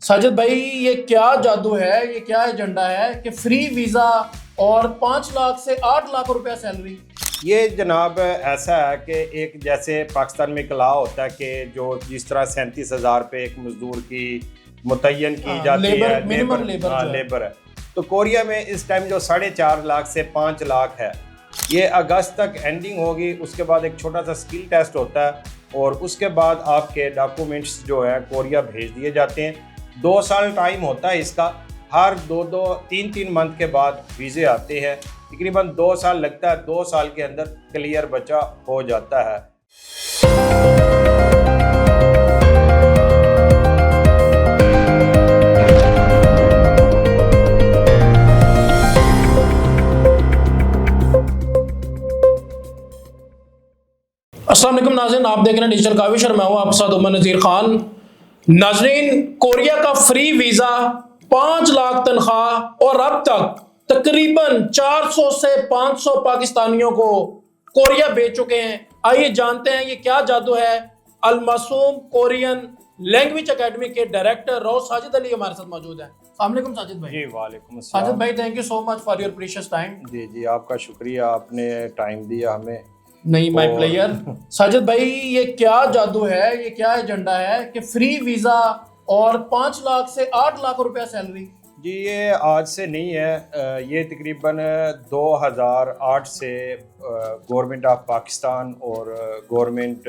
साजिद भाई, ये क्या जादू है, ये क्या एजेंडा है कि फ्री वीजा और 5 लाख से 8 लाख रुपया सैलरी? ये जनाब ऐसा है कि एक जैसे पाकिस्तान में एक लॉ होता है कि जो जिस तरह 37,000 पे एक मजदूर की मुतय्यन की जाती है लेबर है, तो कोरिया में इस टाइम जो 4.5 लाख से 5 लाख है, ये अगस्त तक एंडिंग होगी। उसके बाद एक छोटा सा स्किल टेस्ट होता है और उसके बाद आपके डॉक्यूमेंट्स जो है कोरिया भेज दिए जाते हैं। 2 साल टाइम होता है इसका, हर 3 मंथ के बाद वीज़े आते हैं। तकरीबन 2 साल लगता है, 2 साल के अंदर क्लियर बच्चा हो जाता है। अस्सलाम वालेकुम नाज़रीन, आप देख रहे हैं डिजिटल काविश और मैं हूं आपके साथ उमर नज़ीर खान। नाज़रीन, कोरिया का फ्री वीज़ा, 5 लाख तनख्वाह और अब तक तकरीबन 400 से 500 पाकिस्तानियों को कोरिया भेज चुके हैं। आइए जानते हैं ये क्या जादू है। अल मासूम कोरियन लैंग्वेज एकेडमी के डायरेक्टर रॉ साजिद अली हमारे साथ मौजूद हैं। अस्सलाम वालेकुम साजिद भाई। जी वालेकुम अस्सलाम। साजिद भाई, thank you so much for your precious time. जी आपका शुक्रिया, आपने टाइम दिया हमें। नहीं, माय प्लेयर। साजिद भाई, ये क्या जादू है, ये क्या एजेंडा है कि फ्री वीजा और 5 लाख से 8 लाख रुपया सैलरी? जी ये आज से नहीं है, ये तकरीबन 2008 से गवर्नमेंट ऑफ पाकिस्तान और गवर्नमेंट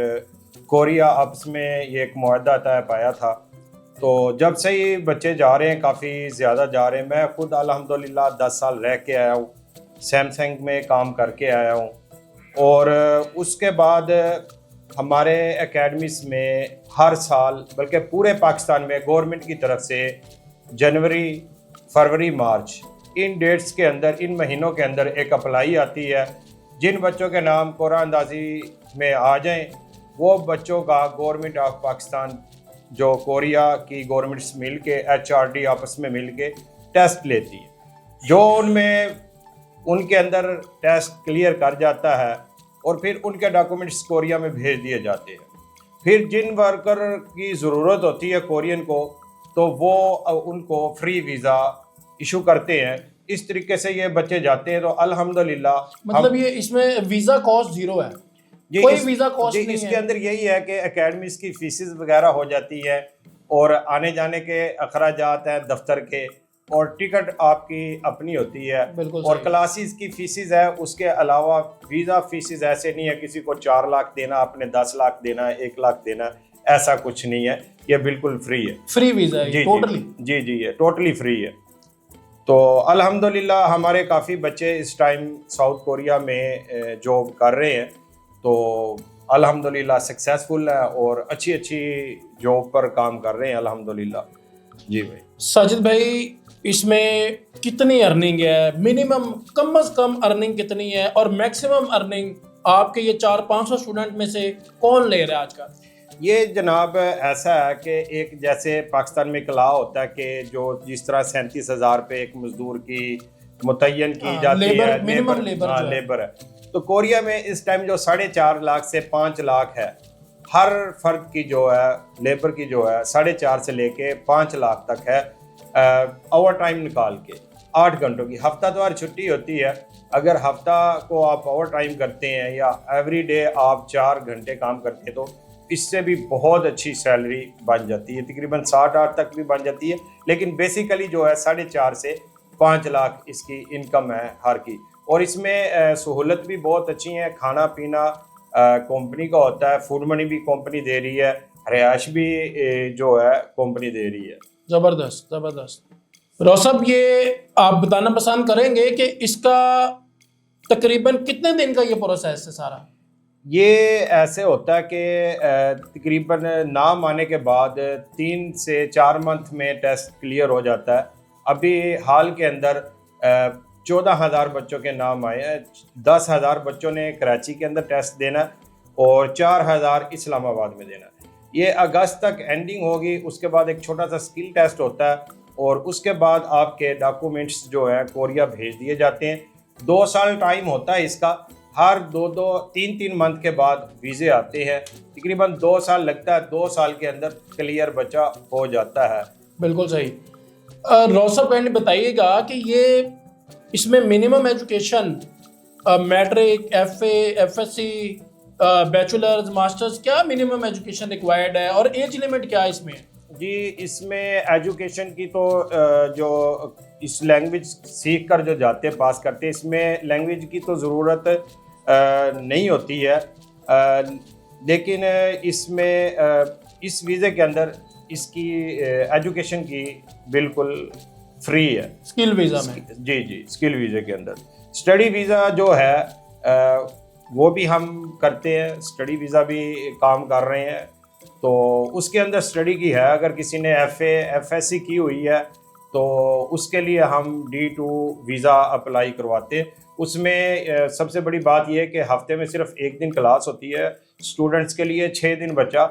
कोरिया आपस में ये एक मुआहदा तय पाया था। तो जब से ही बच्चे जा रहे हैं, काफ़ी ज़्यादा जा रहे हैं। मैं खुद अल्हम्दुलिल्लाह 10 साल रह के आया हूँ, सैमसंग में काम करके आया हूँ। और उसके बाद हमारे एकेडमीज़ में हर साल, बल्कि पूरे पाकिस्तान में गवर्नमेंट की तरफ से जनवरी, फरवरी, मार्च, इन डेट्स के अंदर, इन महीनों के अंदर एक अप्लाई आती है। जिन बच्चों के नाम कुरानंदाजी में आ जाएं, वो बच्चों का गवर्नमेंट ऑफ पाकिस्तान जो कोरिया की गवर्नमेंट्स मिल के HRD आपस में मिल के टेस्ट लेती है। जो उनमें उनके अंदर टेस्ट क्लियर कर जाता है और फिर उनके डॉक्यूमेंट्स कोरिया में भेज दिए जाते हैं। फिर जिन वर्कर की ज़रूरत होती है कोरियन को, तो वो उनको फ्री वीज़ा इशू करते हैं। इस तरीके से ये बच्चे जाते हैं। तो अल्हम्दुलिल्लाह, मतलब ये इसमें वीज़ा कॉस्ट जीरो है, कोई वीज़ा कॉस्ट नहीं है। इसके अंदर यही है कि एकेडमीज़ की फीसेस वगैरह हो जाती है और आने जाने के अखराजात हैं दफ्तर के, और टिकट आपकी अपनी होती है, और क्लासेस की फीसेस है। उसके अलावा वीज़ा फीसेस ऐसे नहीं है किसी को 4 लाख देना, आपने 10 लाख देना है, 1 लाख देना है, ऐसा कुछ नहीं है। ये बिल्कुल फ्री है, फ्री वीज़ा है टोटली। जी ये टोटली फ्री है। तो अल्हम्दुलिल्लाह हमारे काफ़ी बच्चे इस टाइम साउथ कोरिया में जॉब कर रहे हैं। तो अल्हम्दुलिल्लाह सक्सेसफुल है और अच्छी अच्छी जॉब पर काम कर रहे हैं अल्हम्दुलिल्लाह। जी भाई। साजिद भाई, इसमें कितनी अर्निंग है? मिनिमम, कम से कम अर्निंग कितनी है और मैक्सिमम अर्निंग आपके ये 400-500 स्टूडेंट में से कौन ले रहा है आजकल? ये जनाब ऐसा है कि एक जैसे पाकिस्तान में एक लॉ होता है कि जो जिस तरह 37,000 पे एक मजदूर की मुतय्यन की जाती है लेबर है, तो कोरिया में इस टाइम जो 4.5 लाख से 5 लाख है, हर फर्द की जो है लेबर की जो है 4.5 से लेके 5 लाख तक है। ओवर टाइम निकाल के 8 घंटों की हफ्तावार छुट्टी होती है। अगर हफ्ता को आप ओवर टाइम करते हैं या एवरी डे आप 4 घंटे काम करते हैं, तो इससे भी बहुत अच्छी सैलरी बन जाती है, तकरीबन 60-8 तक भी बन जाती है। लेकिन बेसिकली जो है 4.5 से 5 लाख इसकी इनकम है हर की। और इसमें सहूलत भी बहुत अच्छी है। खाना पीना कंपनी का होता है, फूड मनी भी कंपनी दे रही है, रिहाइश भी जो है कंपनी दे रही है। ज़बरदस्त ज़बरदस्त। रौसब, ये आप बताना पसंद करेंगे कि इसका तकरीबन कितने दिन का ये प्रोसेस है सारा? ये ऐसे होता है कि तकरीबन नाम आने के बाद 3 से 4 मंथ में टेस्ट क्लियर हो जाता है। अभी हाल के अंदर 14,000 बच्चों के नाम आए हैं। 10,000 बच्चों ने कराची के अंदर टेस्ट देना और 4,000 इस्लामाबाद में देना। ये अगस्त तक एंडिंग होगी। उसके बाद एक छोटा सा स्किल टेस्ट होता है और उसके बाद आपके डॉक्यूमेंट्स जो है कोरिया भेज दिए जाते हैं। 2 साल टाइम होता है इसका, हर 3 मंथ के बाद वीज़े आते हैं। तकरीबन 2 साल लगता है, 2 साल के अंदर क्लियर बच्चा हो जाता है। बिल्कुल सही। रौसब काइंडली बताइएगा कि ये इसमें minimum education matric, FA, FSc, bachelors, masters, क्या मिनिमम एजुकेशन रिक्वायर्ड है और एज लिमिट क्या है इसमें? जी, इसमें एजुकेशन की तो जो इस लैंग्वेज सीख कर जो जाते हैं पास करते हैं, इसमें लैंग्वेज की तो ज़रूरत नहीं होती है, लेकिन इसमें इस वीज़े के अंदर इसकी एजुकेशन की बिल्कुल फ्री है। स्किल वीज़ा में? जी जी, स्किल वीज़े के अंदर स्टडी वीज़ा जो है वो भी हम करते हैं, स्टडी वीज़ा भी काम कर रहे हैं। तो उसके अंदर स्टडी की है, अगर किसी ने एफएससी की हुई है तो उसके लिए हम D2 वीज़ा अप्लाई करवाते हैं। उसमें सबसे बड़ी बात यह है कि हफ्ते में सिर्फ एक दिन क्लास होती है, स्टूडेंट्स के लिए 6 दिन बच्चा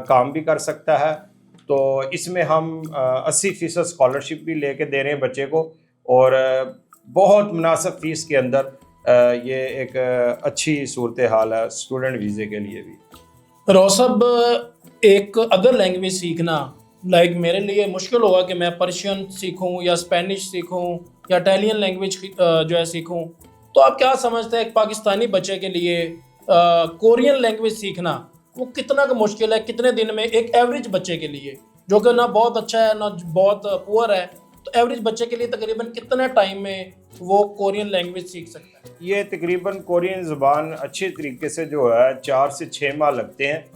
काम भी कर सकता है। तो इसमें हम 80% स्कॉलरशिप भी लेके दे रहे हैं बच्चे को, और बहुत मुनासिब फ़ीस के अंदर ये एक अच्छी सूरत हाल है स्टूडेंट वीज़े के लिए भी। रौसब, एक अदर लैंग्वेज सीखना, लाइक मेरे लिए मुश्किल होगा कि मैं पर्शियन सीखूं या स्पेनिश सीखूं या इटालियन लैंग्वेज जो है सीखूं, तो आप क्या समझते हैं एक पाकिस्तानी बच्चे के लिए कोरियन लैंग्वेज सीखना वो कितना का मुश्किल है, कितने दिन में एक एवरेज बच्चे के लिए जो कि ना बहुत अच्छा है ना बहुत पुअर है, तो एवरेज बच्चे के लिए तकरीबन कितने टाइम में वो कोरियन लैंग्वेज सीख सकता है? ये तकरीबन कोरियन ज़बान अच्छे तरीके से जो है 4 से 6 माह लगते हैं।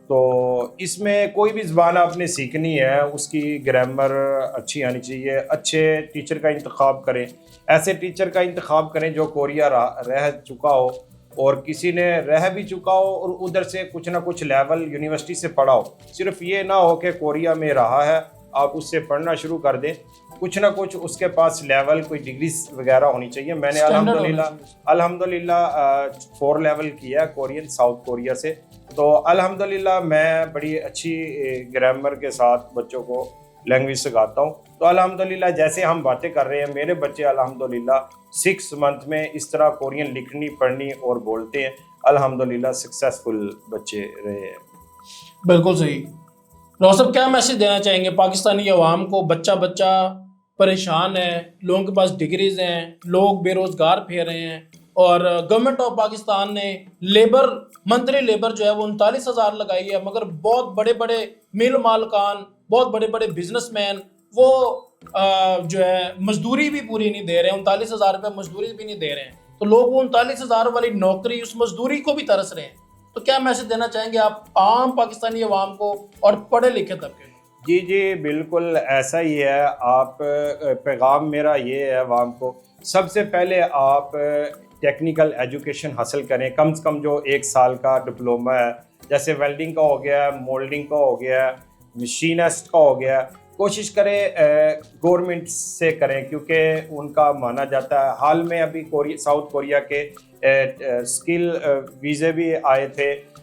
तो इसमें कोई भी ज़बान आपने सीखनी है उसकी ग्रामर अच्छी आनी चाहिए, अच्छे टीचर का इंतखाब करें, ऐसे टीचर का इंतखाब करें जो कोरिया रह चुका हो और किसी ने रह भी चुका हो और उधर से कुछ ना कुछ लेवल यूनिवर्सिटी से पढ़ा हो। सिर्फ ये ना हो कि कोरिया में रहा है आप उससे पढ़ना शुरू कर दें, कुछ ना कुछ उसके पास लेवल कोई डिग्रीज वगैरह होनी चाहिए। मैंने अल्हम्दुलिल्लाह 4 लेवल किया है कोरियन, साउथ कोरिया से। तो अल्हम्दुलिल्लाह मैं बड़ी अच्छी ग्रामर के साथ बच्चों को लैंग्वेज सिखाता हूँ। तो अल्हम्दुलिल्लाह जैसे हम बातें कर रहे हैं, मेरे बच्चे अल्हम्दुलिल्लाह 6 मंथ में इस तरह कोरियन लिखनी, पढ़नी और बोलते हैं। अल्हम्दुलिल्लाह सक्सेसफुल बच्चे रहे हैं। बिल्कुल सही। रौसब, क्या मैसेज देना चाहेंगे पाकिस्तानी अवाम को? बच्चा बच्चा परेशान है, लोगों के पास डिग्रीज हैं, लोग बेरोजगार फिर रहे हैं और गवर्नमेंट ऑफ पाकिस्तान ने लेबर, मंथली लेबर जो है वो 39,000 लगाई है, मगर बहुत बड़े बड़े मिल मालकान, बहुत बड़े बड़े बिजनेसमैन वो जो है मजदूरी भी पूरी नहीं दे रहे हैं, 39,000 रुपये मजदूरी भी नहीं दे रहे हैं। तो लोग वो 39,000 वाली नौकरी, उस मजदूरी को भी तरस रहे हैं। तो क्या मैसेज देना चाहेंगे आप आम पाकिस्तानी अवाम को और पढ़े लिखे तबके? जी जी, बिल्कुल ऐसा ही है। आप पैगाम मेरा ये है अवाम को, सबसे पहले आप टेक्निकल एजुकेशन हासिल करें, कम से कम जो 1 साल का डिप्लोमा है, जैसे वेल्डिंग का हो गया, मोल्डिंग का हो गया, मशीनिस्ट का हो गया, कोशिश करें गवर्नमेंट से करें क्योंकि उनका माना जाता है। हाल में अभी साउथ कोरिया के स्किल वीज़े भी आए थे,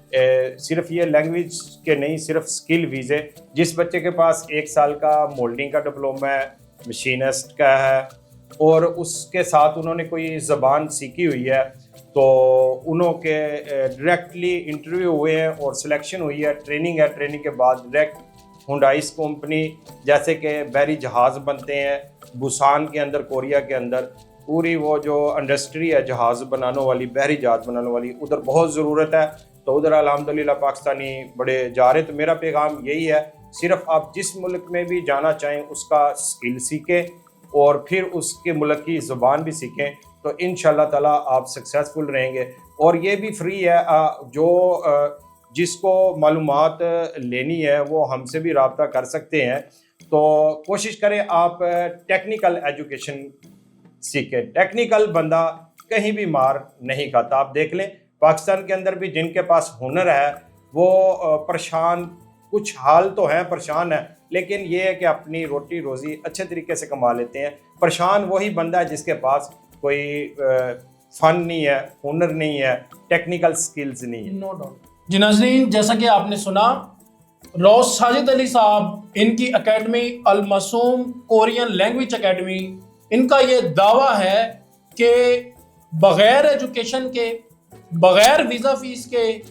सिर्फ ये लैंग्वेज के नहीं, सिर्फ स्किल वीज़े। जिस बच्चे के पास 1 साल का मोल्डिंग का डिप्लोमा है, मशीनिस्ट का है और उसके साथ उन्होंने कोई ज़बान सीखी हुई है, तो उन्हों के डायरेक्टली इंटरव्यू हुए हैं और सिलेक्शन हुई है, ट्रेनिंग है, ट्रेनिंग के बाद डायरेक्ट हुंडाई कंपनी, जैसे कि बहरी जहाज़ बनते हैं बुसान के अंदर, कोरिया के अंदर पूरी वो जो इंडस्ट्री है जहाज़ बनाने वाली, बहरी जहाज़ बनाने वाली, उधर बहुत ज़रूरत है। तो उधर अल्हम्दुलिल्लाह पाकिस्तानी बड़े जा रहे। तो मेरा पैगाम यही है, सिर्फ आप जिस मुल्क में भी जाना चाहें उसका स्किल सीखें और फिर उसके मुल्क की ज़ुबान भी सीखें, तो इंशाअल्लाह ताला आप सक्सेसफुल रहेंगे। और ये भी फ्री है, जो जिसको मालूमात लेनी है वो हमसे भी रब्ता कर सकते हैं। तो कोशिश करें आप टेक्निकल एजुकेशन सीखें। टेक्निकल बंदा कहीं भी मार नहीं खाता। आप देख लें पाकिस्तान के अंदर भी जिनके पास हुनर है वो परेशान, कुछ हाल तो हैं परेशान है, लेकिन ये है कि अपनी रोटी रोज़ी अच्छे तरीके से कमा लेते हैं। परेशान वही बंदा है जिसके पास कोई फन नहीं है, हुनर नहीं है, टेक्निकल स्किल्स नहीं है। नो डाउट जी। नाज़रीन, जैसा कि आपने सुना, रौस साजिद अली साहब, इनकी एकेडमी अल मासूम कोरियन लैंग्वेज एकेडमी, इनका ये दावा है कि बग़ैर एजुकेशन के, बग़ैर वीज़ा फ़ीस के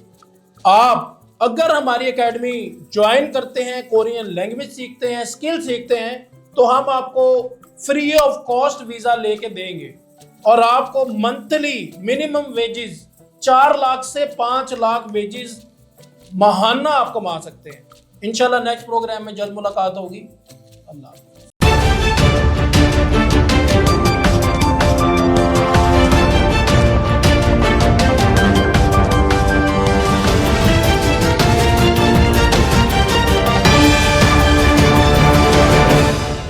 आप अगर हमारी एकेडमी ज्वाइन करते हैं, कोरियन लैंग्वेज सीखते हैं, स्किल सीखते हैं, तो हम आपको फ्री ऑफ कॉस्ट वीज़ा लेके देंगे और आपको मंथली मिनिमम वेजेस 4 लाख से 5 लाख वेजेस माहाना आप कमा सकते हैं। इंशाल्लाह नेक्स्ट प्रोग्राम में जल्द मुलाकात होगी। अल्लाह।